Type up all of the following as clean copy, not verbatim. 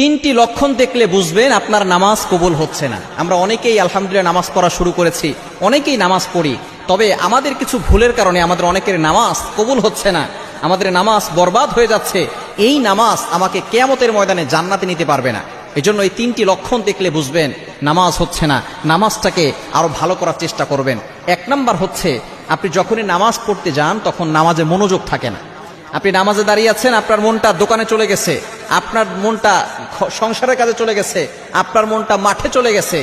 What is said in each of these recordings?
তিনটি লক্ষণ দেখলে বুঝবেন আপনার নামাজ কবুল হচ্ছে না। আমরা অনেকেই আলহামদুলিল্লাহ নামাজ পড়া শুরু করেছি, অনেকেই নামাজ পড়ি, তবে আমাদের কিছু ভুলের কারণে আমাদের অনেকের নামাজ কবুল হচ্ছে না, আমাদের নামাজ বরবাদ হয়ে যাচ্ছে। এই নামাজ আমাকে কিয়ামতের ময়দানে জান্নাতে নিতে পারবে না। এজন্য এই তিনটি লক্ষণ দেখলে বুঝবেন নামাজ হচ্ছে না, নামাজটাকে আরো ভালো করার চেষ্টা করবেন। এক নাম্বার হচ্ছে, আপনি যখনই নামাজ পড়তে যান তখন নামাজে মনোযোগ থাকে না। আপনি নামাজে দাঁড়িয়ে আছেন, আপনার মনটা দোকানে চলে গেছে, আপনার মনটা সংসারের কাজে চলে গেছে, আপনার মনটা মাঠে চলে গেছে।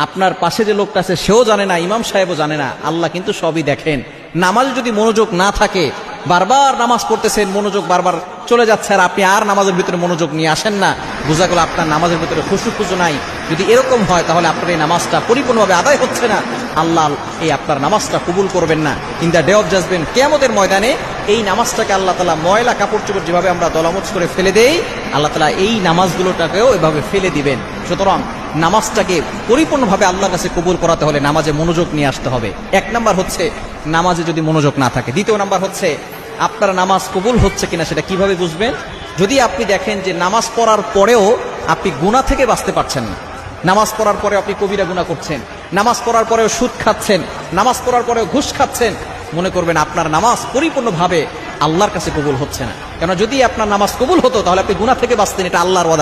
আপনার পাশে যে লোকটা আছে সেও জানে না, ইমাম সাহেবও জানে না, আল্লাহ কিন্তু সবই দেখেন। নামাজে যদি মনোযোগ না থাকে, বারবার নামাজ পড়তেছেন, মনোযোগ বারবার চলে যাচ্ছে, আর আপনি আর নামাজের ভিতরে মনোযোগ নিয়ে আসেন না, বোঝা গেল আপনার নামাজের ভিতরে খুশু খুশু নাই। যদি এরকম হয় তাহলে আপনার এই নামাজটা পরিপূর্ণভাবে আদায় হচ্ছে না, আল্লাহ এই আপনার নামাজটা কবুল করবেন না। In the day of judgement, কিয়ামতের ময়দানে এই নামাজটাকে আল্লাহ তাআলা ময়লা কাপড় চোপড় যেভাবে আমরা দলামোচ করে ফেলে দেই, আল্লাহ তাআলা এই নামাজগুলোটাকেও এভাবে ফেলে দিবেন। সুতরাং নামাজটাকে পরিপূর্ণভাবে আল্লাহর কাছে কবুল করাতে হলে নামাজে মনোযোগ নিয়ে আসতে হবে। এক নাম্বার হচ্ছে নামাজে যদি মনোযোগ না থাকে। দ্বিতীয় নাম্বার হচ্ছে আপনার নামাজ কবুল হচ্ছে কিনা সেটা কিভাবে বুঝবেন? যদি আপনি দেখেন যে নামাজ পড়ার পরেও আপনি গুনাহ থেকে বাঁচতে পারছেন না, নামাজ পড়ার পরে আপনি কবিরা গুনাহ করছেন, নামাজ পড়ার পরেও সুদ খাচ্ছেন, নামাজ পড়ার পরেও ঘুষ খাচ্ছেন, মনে করবেন আপনার নামাজ পরিপূর্ণভাবে আল্লাহর কাছে কবুল হচ্ছে না। কেন যদি আপনার নামাজ কবুল হতো তাহলে আপনি গুনাহ থেকে বাঁচতেন, এটা আল্লাহর ওয়াদা।